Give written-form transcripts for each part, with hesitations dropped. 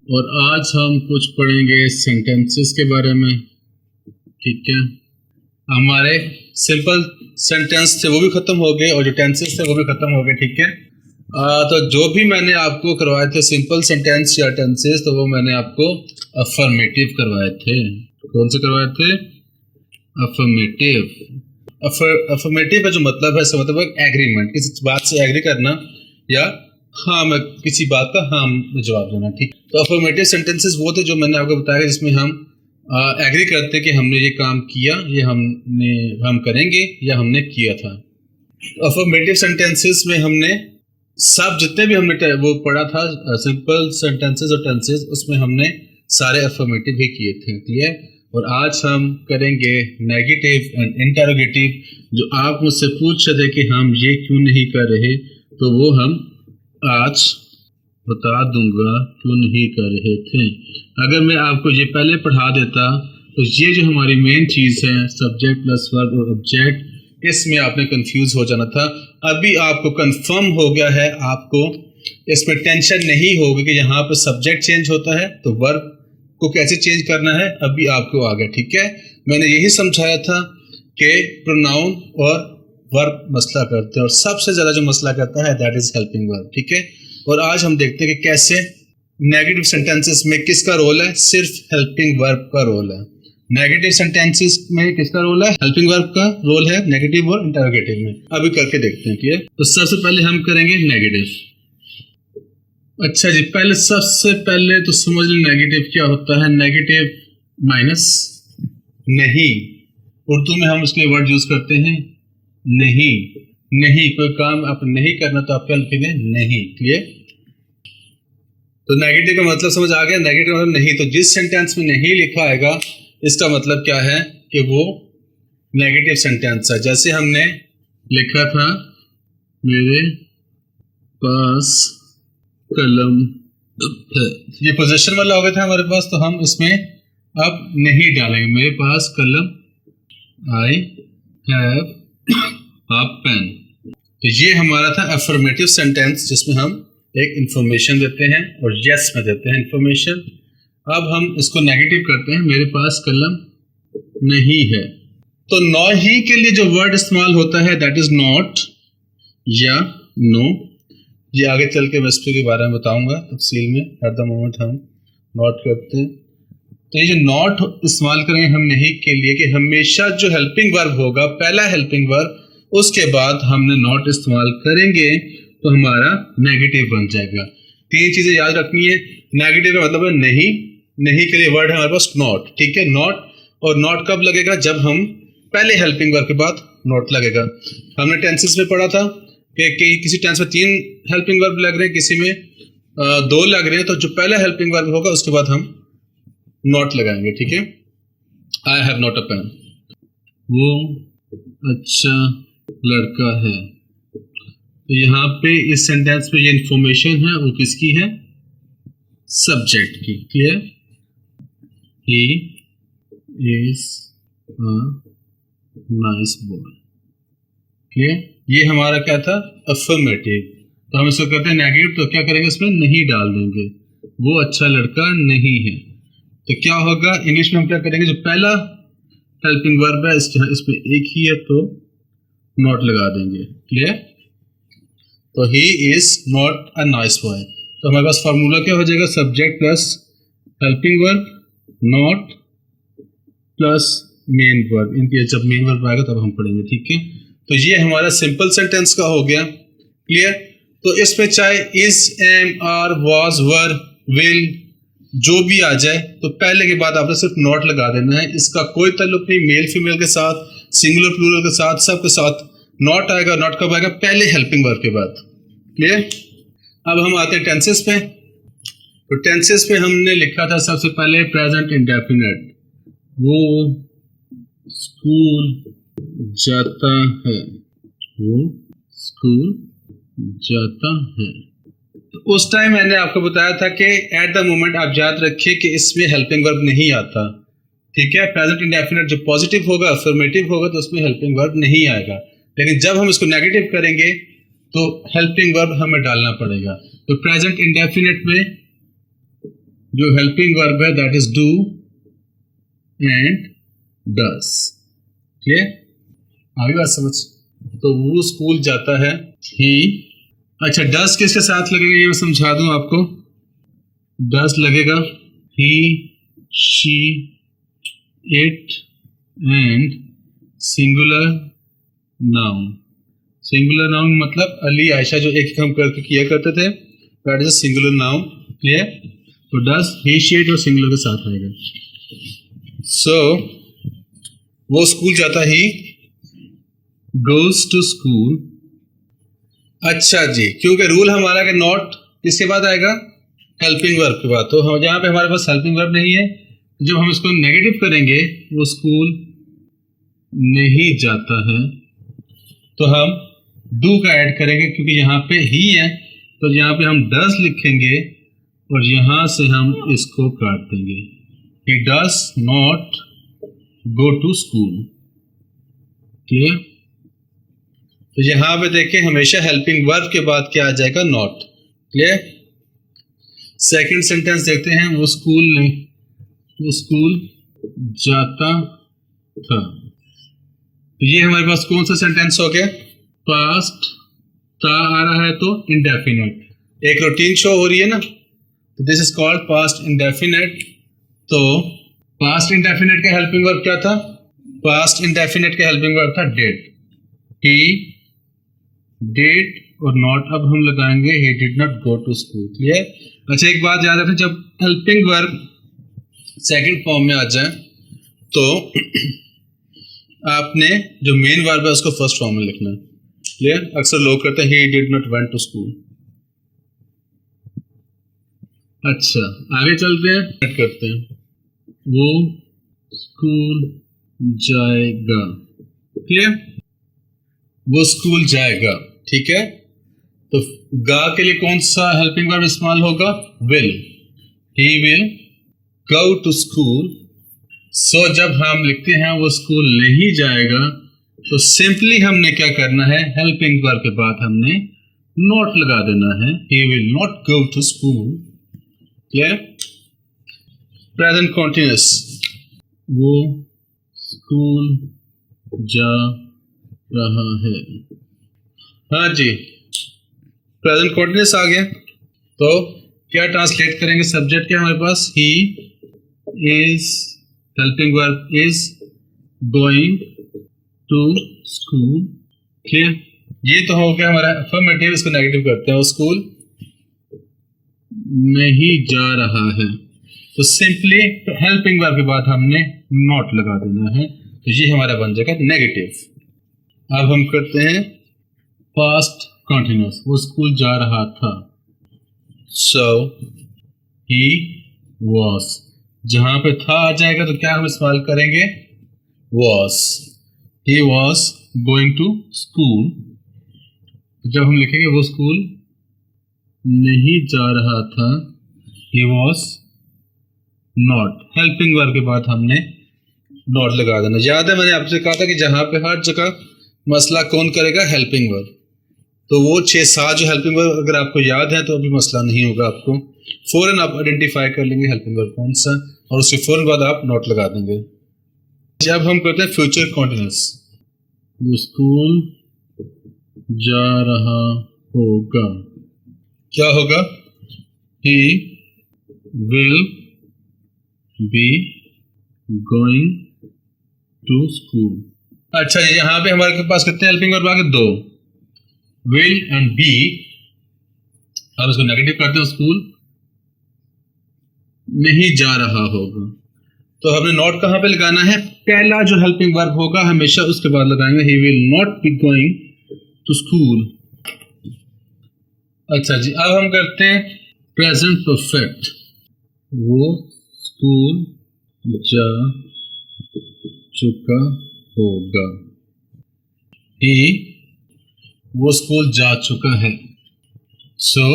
और आज हम कुछ पढ़ेंगे सेंटेंसेस के बारे में। ठीक है, हमारे सिंपल सेंटेंस थे वो भी खत्म हो गए और जो टेंसेस थे वो भी खत्म हो गए। ठीक है, तो जो भी मैंने आपको करवाए थे सिंपल सेंटेंस या टेंसेस, तो वो मैंने आपको अफर्मेटिव करवाए थे। कौन से करवाए थे? अफर्मेटिव। अफर्मेटिव का जो मतलब है, इसका मतलब है एग्रीमेंट, किसी बात से एग्री करना या हाँ मैं किसी बात का हाँ में जवाब देना। ठीक, तो अफर्मेटिव सेंटेंसेस वो थे जो मैंने आपको बताया जिसमें हम एग्री करते कि हमने ये काम किया, ये हम करेंगे या हमने किया था। अफर्मेटिव सेंटेंसेस में हमने सब जितने भी हमने वो पढ़ा था सिंपल सेंटेंसेस और टेंसेस, उसमें हमने सारे अफर्मेटिव ही किए थे। क्लियर? और आज हम करेंगे नेगेटिव एंड इंटरोगेटिव। जो आप मुझसे पूछ रहे थे कि हम ये क्यों नहीं कर रहे, तो वो हम आज बता दूंगा क्यों नहीं कर रहे थे। अगर मैं आपको ये पहले पढ़ा देता तो ये जो हमारी मेन चीज़ है सब्जेक्ट प्लस वर्ब और ऑब्जेक्ट, इसमें आपने कंफ्यूज हो जाना था। अभी आपको कंफर्म हो गया है, आपको इसमें टेंशन नहीं होगी कि यहाँ पर सब्जेक्ट चेंज होता है तो वर्ब को कैसे चेंज करना है, अभी आपको आ गया। ठीक है, मैंने यही समझाया था कि प्रोनाउन और वर्ब मसला करते हैं और सबसे ज़्यादा जो मसला करता है दैट इज हेल्पिंग वर्ब। ठीक है, और आज हम देखते हैं कि कैसे नेगेटिव सेंटेंसेस में किसका रोल है, सिर्फ हेल्पिंग वर्ब का रोल है। नेगेटिव सेंटेंसेस में किसका रोल है? हेल्पिंग वर्ब का रोल है नेगेटिव और इंटरोगेटिव में। अभी करके देखते हैं। क्लियर? तो सबसे पहले हम करेंगे नेगेटिव। अच्छा जी, सबसे पहले तो समझ लो नेगेटिव क्या होता है। नेगेटिव माइनस नहीं, उर्दू में हम उसके वर्ड यूज करते हैं नहीं। नहीं, कोई काम आप नहीं करना तो आप क्या लिखेंगे? नहीं। क्लियर? तो नेगेटिव का मतलब समझ आ गया। नेगेटिव मतलब नहीं, तो जिस सेंटेंस में नहीं लिखा आएगा इसका मतलब क्या है कि वो नेगेटिव सेंटेंस है। जैसे हमने लिखा था मेरे पास कलम है, ये पोजीशन वाला हो गया था हमारे पास, तो हम इसमें अब नहीं डालेंगे। मेरे पास कलम, आई हैव अ पेन। तो ये हमारा था अफर्मेटिव सेंटेंस जिसमें हम एक इंफॉर्मेशन देते हैं और यस में देते हैं इंफॉर्मेशन। अब हम इसको नेगेटिव करते हैं, मेरे पास कलम नहीं है। तो नौ ही के लिए जो वर्ड इस्तेमाल होता है दैट इज नॉट या नो। ये आगे चल के मैं इसके बारे में बताऊंगा तफसील में। एट द मोमेंट हम नॉट करते हैं, तो ये जो नॉट इस्तेमाल करेंगे हम नहीं के लिए कि हमेशा जो हेल्पिंग वर्ब होगा, पहला हेल्पिंग वर्ब, उसके बाद हमने नॉट इस्तेमाल करेंगे तो हमारा नेगेटिव बन जाएगा। तीन चीजें याद रखनी है। नेगेटिव का मतलब है नहीं, नहीं के लिए वर्ड है हमारे पास नॉट। ठीक है, नॉट। और नॉट कब लगेगा? जब हम पहले हेल्पिंग वर्ब के बाद नॉट लगेगा। हमने टेंसेस में पढ़ा था कि किसी टेंस में 3 हेल्पिंग वर्ब लग रहे हैं, किसी में 2 लग रहे हैं, तो जो पहला हेल्पिंग वर्ब होगा उसके बाद हम नॉट लगाएंगे। ठीक है, I have not a pen, वो अच्छा लड़का है। तो यहाँ पे इस सेंटेंस में ये इंफॉर्मेशन है वो किसकी है? सब्जेक्ट की। Clear? He is a nice boy. Clear? ये हमारा क्या था? अफर्मेटिव। तो हम इसको करते हैं नेगेटिव, तो क्या करेंगे? इसमें नहीं डाल देंगे, वो अच्छा लड़का नहीं है। तो क्या होगा इंग्लिश में? हम क्या करेंगे, जो पहला हेल्पिंग वर्ब है इसमें एक ही है तो नॉट लगा देंगे। क्लियर? तो he is not a nice boy. तो हमारे पास फार्मूला क्या हो जाएगा? Subject plus helping verb not plus main verb. इनके जब मेन वर्ब आएगा तब हम पढ़ेंगे। ठीक है, तो ये हमारा सिंपल सेंटेंस का हो गया। क्लियर? तो इसमें चाहे is, am, are, was, were, will जो भी आ जाए तो पहले के बाद आपने सिर्फ नॉट लगा देना है। इसका कोई ताल्लुक नहीं मेल फीमेल के साथ, सिंगुलर प्लूरल के साथ, सबके साथ नॉट आएगा। नॉट कब आएगा? पहले हेल्पिंग वर्ब के बाद। क्लियर? अब हम आते हैं टेंसेस पे। तो टेंसेस पे हमने लिखा था सबसे पहले प्रेजेंट इंडेफिनिट, वो स्कूल जाता है, वो स्कूल जाता है। तो उस टाइम मैंने आपको बताया था कि एट द मोमेंट आप याद रखिए कि इसमें हेल्पिंग वर्ब नहीं आता। ठीक है, प्रेजेंट इंडेफिनिट जो पॉजिटिव होगा, अफर्मेटिव होगा, तो उसमें हेल्पिंग वर्ब नहीं आएगा। लेकिन जब हम इसको नेगेटिव करेंगे तो हेल्पिंग वर्ब हमें डालना पड़ेगा। तो प्रेजेंट इंडेफिनिट में जो हेल्पिंग वर्ब है that is do and does. Clear? आगे बात समझ। तो वो स्कूल जाता है, ही। अच्छा, डस किसके साथ लगेगा ये मैं समझा दूं आपको। डस लगेगा he, she, it and singular noun. Singular noun मतलब अली आयशा जो एक काम करके किया करते थे, that is a singular noun. Clear? तो डस ही, शी, इट और सिंगुलर के साथ आएगा। सो वो स्कूल जाता, ही गोज टू स्कूल। अच्छा जी, क्योंकि रूल हमारा कि नॉट किसके बाद आएगा, हेल्पिंग वर्ब के बाद। तो हम यहाँ पे हमारे पास हेल्पिंग वर्ब नहीं है, जब हम इसको नेगेटिव करेंगे वो स्कूल नहीं जाता है, तो हम डू का ऐड करेंगे, क्योंकि यहाँ पे ही है तो यहाँ पे हम डस लिखेंगे और यहाँ से हम इसको काट देंगे। He does not go to school. Clear? तो यहाँ पे देखिए हमेशा हेल्पिंग वर्ब के बाद क्या आ जाएगा, नॉट। क्लियर? सेकंड सेंटेंस देखते हैं, वो स्कूल जाता था। तो ये हमारे पास कौन सा सेंटेंस हो गया, पास्ट था आ रहा है तो इंडेफिनेट, एक रूटीन शो हो रही है ना, तो this is called past indefinite. तो पास्ट इंडेफिनेट का हेल्पिंग वर्ब क्या था, पास्ट इंडेफिनेट का हेल्पिंग वर्ब था डिड। ही डिड और नॉट अब हम लगाएंगे he did not go to school. Clear? अच्छा, एक बात याद रखें, जब हेल्पिंग वर्ब सेकंड फॉर्म में आ जाए तो आपने जो मेन वर्ब है उसको फर्स्ट फॉर्म में लिखना है। क्लियर? अक्सर लोग करते हैं he did not went to school. अच्छा, आगे चलते हैं, करते हैं, वो स्कूल जाएगा। क्लियर? वो स्कूल जाएगा। ठीक है, तो गा के लिए कौन सा हेल्पिंग वर्ब इस्तेमाल होगा, will. He will go to school. So जब हम लिखते हैं वो स्कूल नहीं जाएगा, तो सिंपली हमने क्या करना है, हेल्पिंग वर्ब के बाद हमने नॉट लगा देना है, he will not go to school. Clear? Present continuous, वो स्कूल जा रहा है। हाँ जी, प्रेजेंट कॉन्टिन्यूअस आ गया, तो क्या ट्रांसलेट करेंगे, सब्जेक्ट क्या हमारे पास, he is, helping verb is going to school. Clear? ये तो हो गया हमारा अफर्मेटिव, इसको नेगेटिव करते हैं, वो स्कूल नहीं जा रहा है, तो सिंपली हेल्पिंग वर्ब के बाद हमने नॉट लगा देना है, तो ये हमारा बन जाएगा नेगेटिव। अब हम करते हैं पास्ट कंटिन्यूअस, वो स्कूल जा रहा था। सो ही वॉज, जहां पे था आ जाएगा तो क्या हम इस्तेमाल करेंगे, was. He was going to school, जब हम लिखेंगे वो स्कूल नहीं जा रहा था, he was not, helping verb के बाद हमने नॉट लगा देना। याद है मैंने आपसे कहा था कि जहां पे हर जगह मसला कौन करेगा, हेल्पिंग वर्ब। तो वो 6-7 जो हेल्पिंग वर्ब अगर आपको याद है तो अभी मसला नहीं होगा, आपको फौरन आप आइडेंटिफाई कर लेंगे हेल्पिंग वर्ब कौन सा, और उसके फौरन बाद आप नॉट लगा देंगे। जब हम करते हैं फ्यूचर कॉन्टिन्यूअस, वो स्कूल जा रहा होगा, क्या होगा, he will be going to school. अच्छा, यहाँ पे हमारे पास कितने हेल्पिंग वर्ब आ गए, 2, विल एंड बी। अब इसको नेगेटिव करते हैं, स्कूल नहीं जा रहा होगा, तो हमने नॉट कहां पे लगाना है, पहला जो हेल्पिंग वर्ब होगा हमेशा उसके बाद लगाएंगे, he will not be going to school. अच्छा जी, अब हम करते हैं प्रेजेंट परफेक्ट, वो स्कूल जा चुका होगा, ही वो स्कूल जा चुका है। सो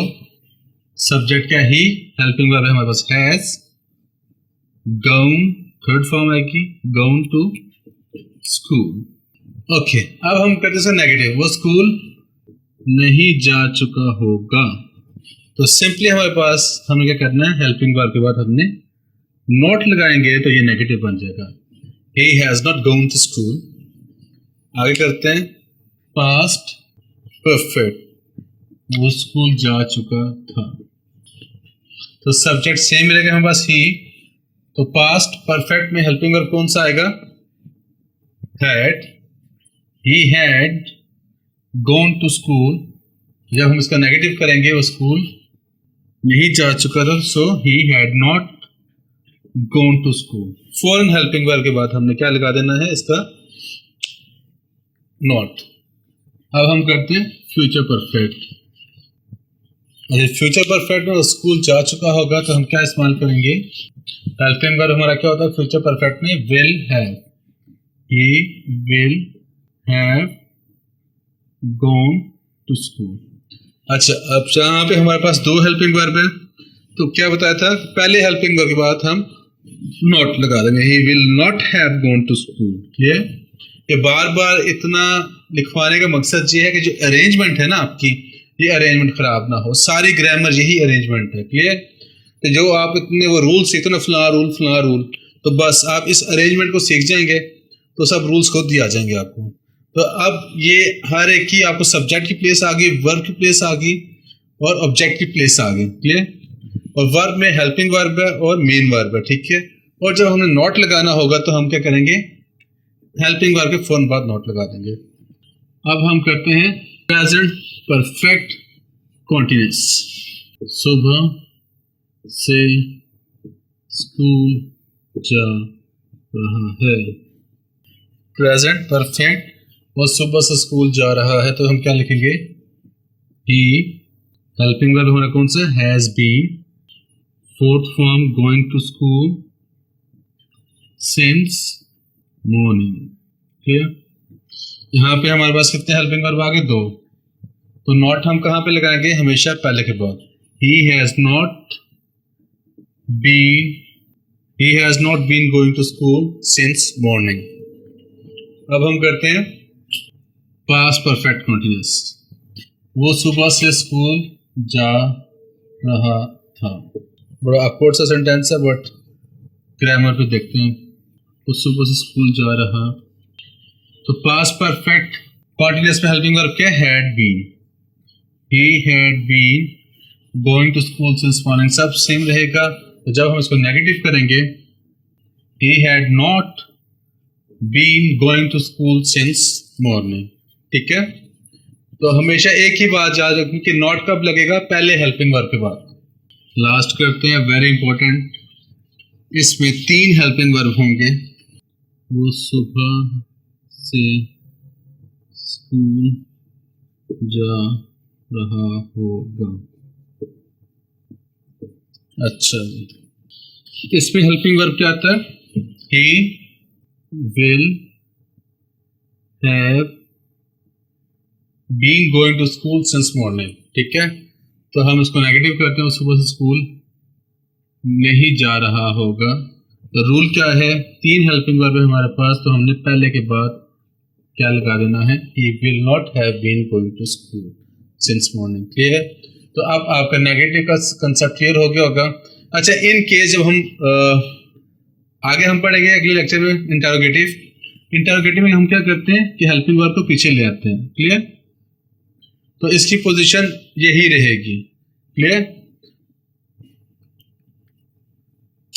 सब्जेक्ट क्या, ही, हेल्पिंग वर्ब है हमारे पास हैज, गॉन थर्ड फॉर्म आएगी, गॉन टू स्कूल। ओके, अब हम करते हैं नेगेटिव, वो स्कूल नहीं जा चुका होगा, तो सिंपली हमारे पास हमें क्या करना है, हेल्पिंग वर्ब के बाद हमने नॉट लगाएंगे तो ये नेगेटिव बन जाएगा। He has not gone to school। आगे करते हैं पास्ट परफेक्ट, वो स्कूल जा चुका था। तो सब्जेक्ट सेम मिलेगा हमारे पास ही, तो पास्ट परफेक्ट में हेल्पिंग वर्ब कौन सा आएगा, had। He had gone to school, जब हम इसका नेगेटिव करेंगे वो स्कूल नहीं जा चुका था, सो he had not gone to school। Foreign helping verb के बाद हमने क्या लगा देना है, इसका नॉट। अब हम करते हैं फ्यूचर परफेक्ट। फ्यूचर परफेक्ट में स्कूल जा चुका होगा तो हम क्या इस्तेमाल करेंगे, हेल्पिंग वर्ब हमारा क्या होता है फ्यूचर परफेक्ट में, will have. He will have gone to school. अच्छा, अब जहाँ पे हमारे पास दो हेल्पिंग वर्ब है तो क्या बताया था, पहले हेल्पिंग वर्ब के बाद हम नॉट लगा देंगे, he will not have gone to school. ये बार बार इतना लिखवाने का मकसद ये है कि जो अरेंजमेंट है ना आपकी, ये अरेंजमेंट खराब ना हो। सारी ग्रामर यही अरेंजमेंट है, क्लियर। तो जो आप इतने वो रूल सीखते हो ना, फला रूल, तो बस आप इस अरेंजमेंट को सीख जाएंगे तो सब रूल्स खुद ही आ जाएंगे आपको। तो अब ये हर एक की आपको सब्जेक्ट की प्लेस आ गई, वर्ब की प्लेस आ गई और ऑब्जेक्ट की प्लेस आ गई, क्लियर। और वर्ब में हेल्पिंग वर्ब है और मेन वर्ब है, ठीक है। और जब हमें नॉट लगाना होगा तो हम क्या करेंगे, हेल्पिंग वर्ब के फौरन बाद नॉट लगा देंगे। अब हम करते हैं प्रेजेंट परफेक्ट कॉन्टिन्यूअस। सुबह से स्कूल जा रहा है, प्रेजेंट परफेक्ट और सुबह से स्कूल जा रहा है, तो हम क्या लिखेंगे, ही। हेल्पिंग वर्ब हमारा कौन सा, has been. Fourth form going to school since morning, clear. यहाँ पे हमारे पास कितने हेल्पिंग वर्ब आ गए, दो। तो नॉट हम कहाँ पे लगाएंगे, हमेशा पहले के बाद। He has not been going to school since morning. अब हम करते हैं पास्ट परफेक्ट कॉन्टिन्यूअस। वो सुबह से स्कूल जा रहा था। बड़ा awkward सा सेंटेंस है बट ग्रामर पे देखते हैं। वो सुबह से स्कूल जा रहा, तो पास्ट परफेक्ट कॉन्टिन्यूअस में हेल्पिंग वर्ब क्या, had been. He had been going to school since morning, सब सेम रहेगा। तो जब हम इसको नेगेटिव करेंगे, he had not been going to school since morning, ठीक है। तो हमेशा एक ही बात याद रखनी कि नॉट कब लगेगा, पहले हेल्पिंग वर्ब के बाद। लास्ट करते हैं, वेरी इंपॉर्टेंट, इसमें 3 हेल्पिंग वर्ब होंगे। वो सुबह से स्कूल जा रहा होगा। अच्छा, इसमें हेल्पिंग वर्ब क्या आता है, he will have been going to school since morning, ठीक है। तो हम इसको नेगेटिव करते हैं, सुबह से स्कूल नहीं जा रहा होगा। तो रूल क्या है, 3 हेल्पिंग वर्ब है हमारे पास, तो हमने पहले के बाद क्या लगा देना है, he will not have been going to school since morning, clear है। तो अब आपका नेगेटिव का कंसेप्ट क्लियर हो गया होगा। अच्छा, इन केस जब हम आगे हम पढ़ेंगे अगले लेक्चर में इंटरोगेटिव में हम क्या करते हैं कि हेल्पिंग वर्ब को पीछे ले आते हैं, क्लियर। तो इसकी पोजीशन यही रहेगी, क्लियर।